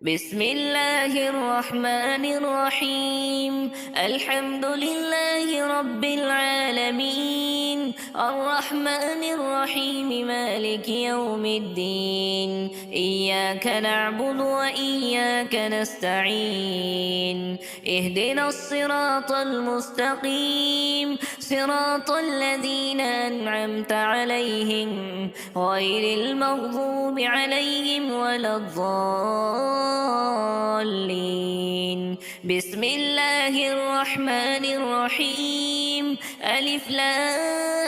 بسم الله الرحمن الرحيم. الحمد لله رب العالمين، الرحمن الرحيم، مالك يوم الدين. إياك نعبد وإياك نستعين. اهدنا الصراط المستقيم، صراط الذين أنعمت عليهم، غير المغضوب عليهم ولا الضالين. بسم الله الرحمن الرحيم. ألف لام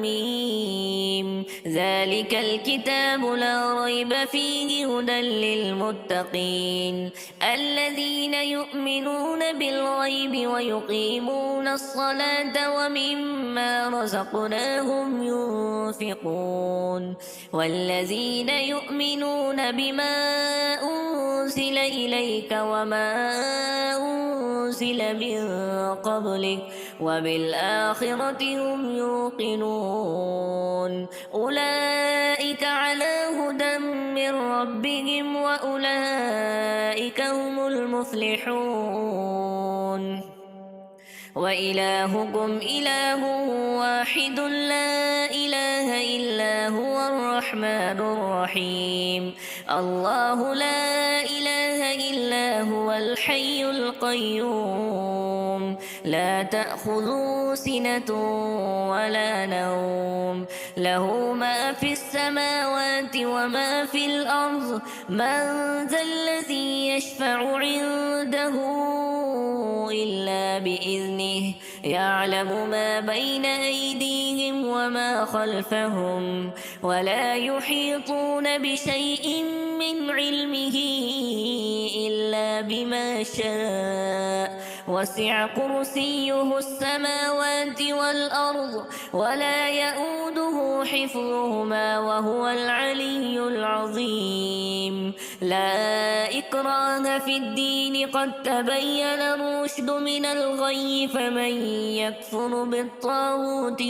ميم. ذلك الكتاب لا ريب فيه، هدى للمتقين الذين يؤمنون بالغيب ويقيمون الصلاة ومما رزقناهم ينفقون. والذين يؤمنون بما أنزل إليك وما أنزل من قبلك وبالآخرة هم يوقنون. أولئك على هدى من ربهم وأولئك هم المفلحون. وإلهكم إله واحد لا إله إلا هو الرحمن الرحيم. الله لا إله إلا هو الحي القيوم، لا تأخذه سنة ولا نوم، له ما في السماوات وما في الأرض. من ذا الذي يشفع عنده إلا بإذنه، يعلم ما بين أيديهم وما خلفهم، ولا يحيطون بشيء من علمه إلا بما شاء. وسع كرسيه السماوات والأرض، ولا يؤوده حفظهما وهو العلي العظيم. لا إكراه في الدين، قد تبين الرشد من الغي. فمن يكفر بالطاغوت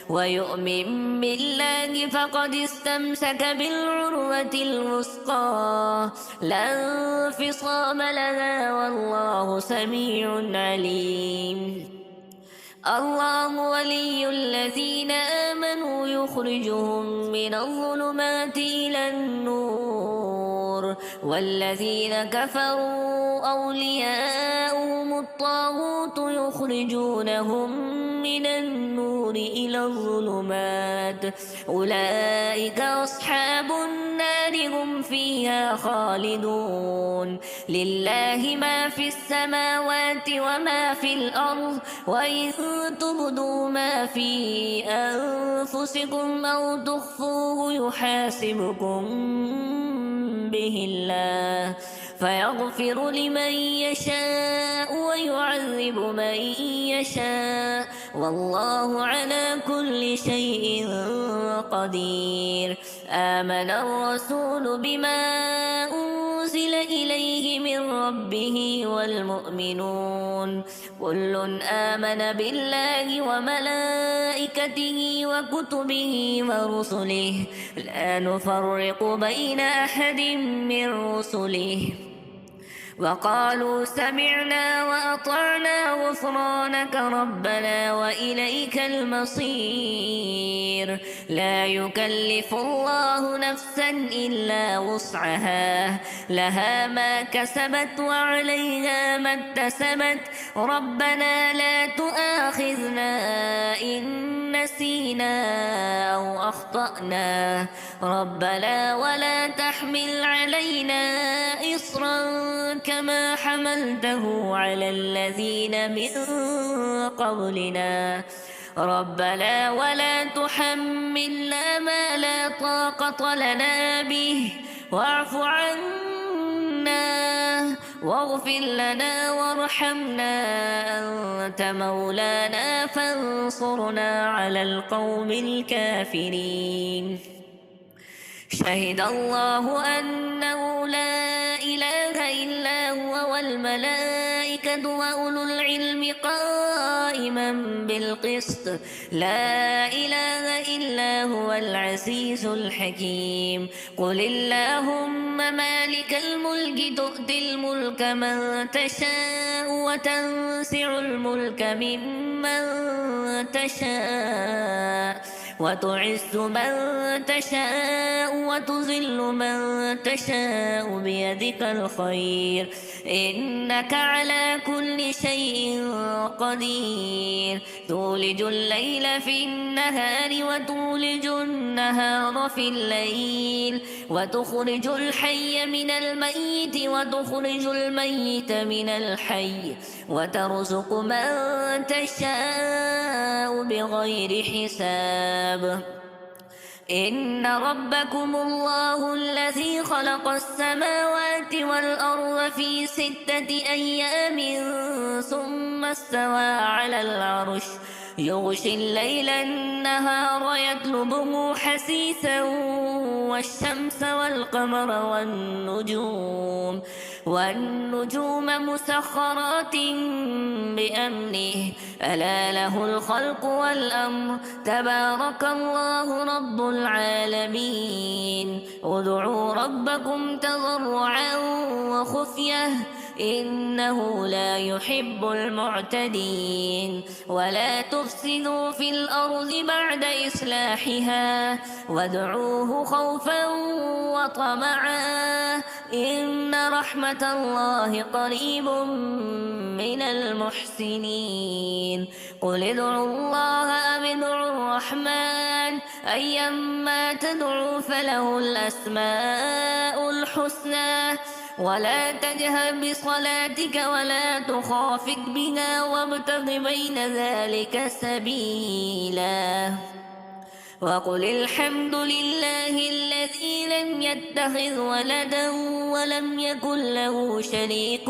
ويؤمن بالله فقد استمسك بالعروة الوثقى، لا انفصام لها، والله سميع عليم. الله ولي الذين آمنوا، يخرجهم من الظلمات إلى النور. والذين كفروا أولياؤهم الطاغوت، يخرجونهم من النور إلى الظلمات. أولئك أصحاب النار، هم فيها خالدون. لله ما في السماوات وما في الأرض، وإن تبدوا ما في أنفسكم أو تخفوه يحاسبكم به الله، فيغفر لمن يشاء ويعذب من يشاء، والله على كل شيء قدير. آمن الرسول بما أنزل إليه من ربه والمؤمنون، كل آمن بالله وملائكته وكتبه ورسله، لا نفرق بين أحد من رسله، وقالوا سمعنا وأطعنا غفرانك ربنا وإليك المصير. لا يكلف الله نفسا إلا وسعها، لها ما كسبت وعليها ما اكتسبت. ربنا لا تؤاخذنا إن نسينا أو أخطأنا، ربنا ولا تحمل علينا إصرا كما حملته على الذين من قبلنا، ربنا ولا تحملنا ما لا طاقة لنا به، واعف عنا واغفر لنا وارحمنا، أنت مولانا فانصرنا على القوم الكافرين. شهد الله أنه لا إله إلا هو والملائكة وأولو العلم قائما قائما بالقسط لا إله إلا هو العزيز الحكيم قل اللهم مالك الملك تؤتي الملك من تشاء وتنزع الملك ممن تشاء وتعز من تشاء وتذل من تشاء بيدك الخير إنك على كل شيء قدير تولج الليل في النهار وتولج النهار في الليل وتخرج الحي من الميت وتخرج الميت من الحي وترزق من تشاء بغير حساب إن ربكم الله الذي خلق السماوات والأرض في 6 أيام ثم استوى على العرش يغشي الليل النهار يطلبه حثيثا والشمس والقمر والنجوم مسخرات بأمره ألا له الخلق والأمر تبارك الله رب العالمين ادعوا ربكم تضرعا وخفية إنه لا يحب المعتدين ولا تفسدوا في الأرض بعد إصلاحها وادعوه خوفا وطمعا إن رحمة الله قريب من المحسنين قل ادعوا الله أم ادعوا الرحمن أيما تدعوا فله الأسماء الحسنى ولا تجهر بصلاتك ولا تخافت بها وابتغ بين ذلك سبيلا وقل الحمد لله الذي لم يتخذ ولدا ولم يكن له شريك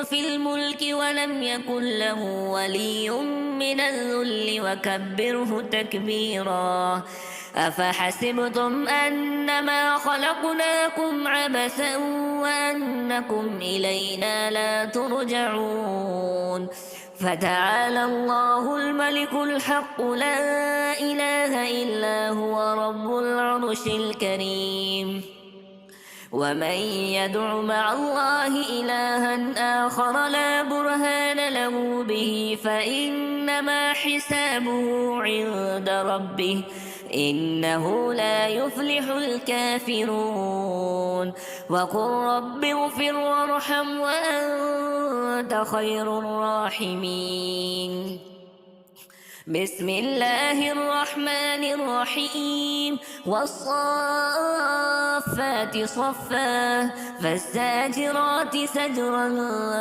في الملك ولم يكن له ولي من الذل وكبره تكبيرا أفحسبتم أنما خلقناكم عبثا وأنكم إلينا لا ترجعون فتعالى الله الملك الحق لا إله إلا هو رب العرش الكريم ومن يدع مع الله إلها آخر لا برهان له به فإنما حسابه عند ربه إنه لا يفلح الكافرون وقل رب اغفر وارحم وأنت خير الراحمين بسم الله الرحمن الرحيم والصافات صفا فالزاجرات زجرا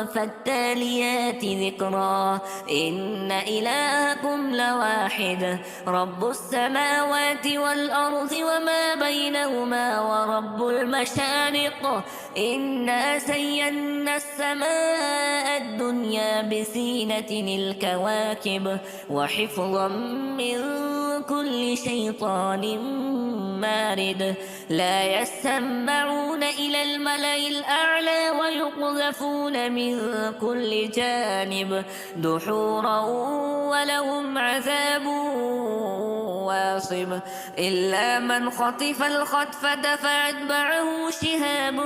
فالتاليات ذكرا إن إلهكم لواحد رب السماوات والأرض وما بينهما ورب المشارق إنا زينا السماء الدنيا بزينة الكواكب وحفظا من كل شيطان مارد لا يسمعون إلى الملأ الأعلى ويقذفون من كل جانب دحورا ولهم عذاب واصب إلا من خطف الخطفة فأتبعه شهاب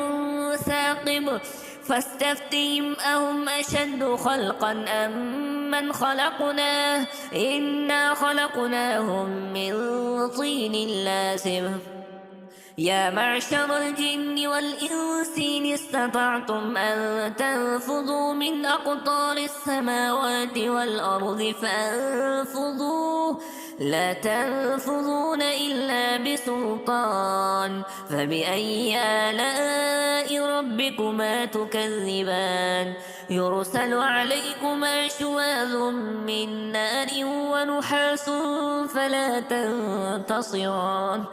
ثاقب فاستفتهم أهم أشد خلقا أم من خلقنا إنا خلقناهم من طين لازب يا معشر الجن والإنس إن استطعتم أن تنفذوا من أقطار السماوات والأرض فانفذوا لا تنفذون إلا بسلطان فبأي آلاء ربكما تكذبان يرسل عليكما شواظ من نار ونحاس فلا تنتصران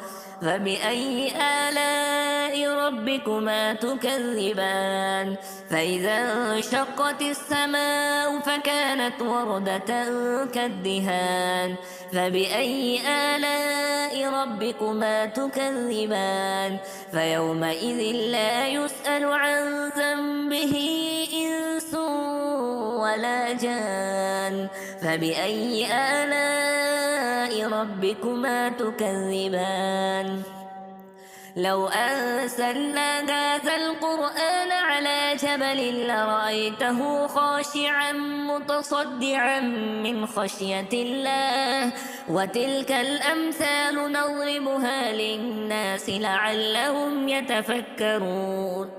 فبأي آلاء ربكما تكذبان فإذا انشقت السماء فكانت وردة كالدهان فبأي آلاء ربكما تكذبان فيومئذ لا يسأل عن ذنبه إنس ولا جان فبأي آلاء ربكما تكذبان لو أنزلنا هذا القرآن على جبل لرأيته خاشعا متصدعا من خشية الله وتلك الأمثال نضربها للناس لعلهم يتفكرون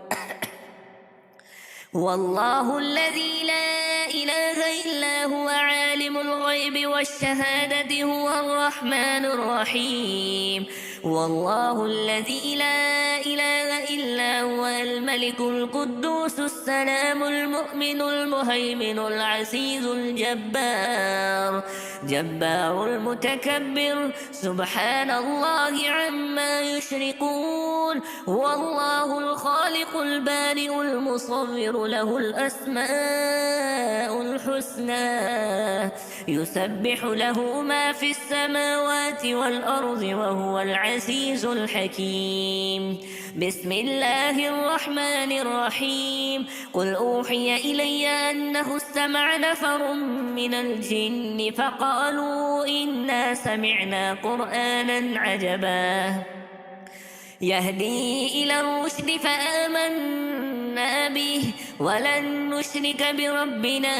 والله الذي لا إله إلا هو عالم الغيب والشهادة هو الرحمن الرحيم والله الذي لا إله إلا هو الملك القدوس السلام المؤمن المهيمن العزيز الجبار جبار المتكبر سبحان الله عما يشركون والله الخالق البارئ المصور له الأسماء الحسنى يسبح له ما في السماوات والأرض وهو العزيز الحكيم بسم الله الرحمن الرحيم قل أوحي إلي أنه استمع نفر من الجن فقالوا إنا سمعنا قرآنا عجبا يهدي إلى الرشد فآمنا به ولن نشرك بربنا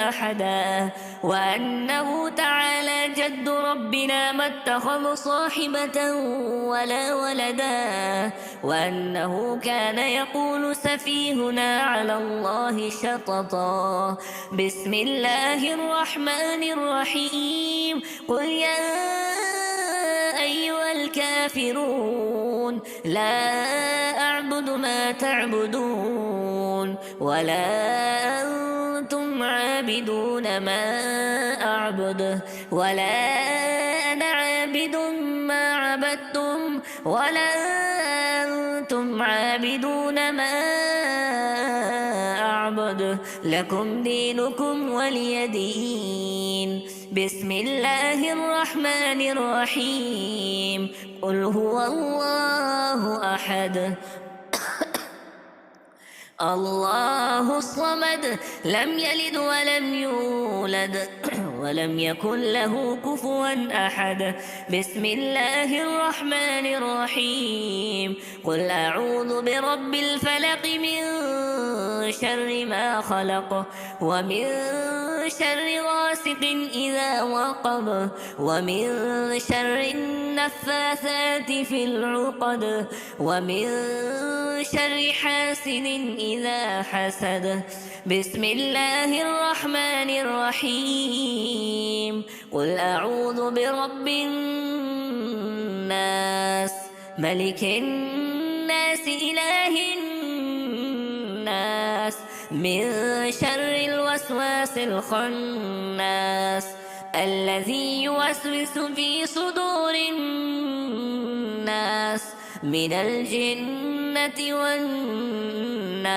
أحدا وأنه تعالى جد ربنا ما اتخذ صاحبة ولا ولدا وأنه كان يقول سفيهنا على الله شططا بسم الله الرحمن الرحيم قل يا أيها الكافرون لا أعبد ما تعبدون ولا أنتم عابدون ما أعبد ولا أنا عابد ما عبدتم ولا أنتم عابدون ما أعبد لكم دينكم ولي دين بسم الله الرحمن الرحيم قل هو الله أحد الله الصمد لم يلد ولم يولد ولم يكن له كفوا أحد بسم الله الرحمن الرحيم قل أعوذ برب الفلق من شر ما خلق ومن شر غاسق إذا وقب ومن شر النفاثات في العقد ومن شر حاسد إذا حسد بسم الله الرحمن الرحيم قل أعوذ برب الناس ملك الناس إله الناس من شر الوسواس الخناس الذي يوسوس في صدور الناس من الجنة والناس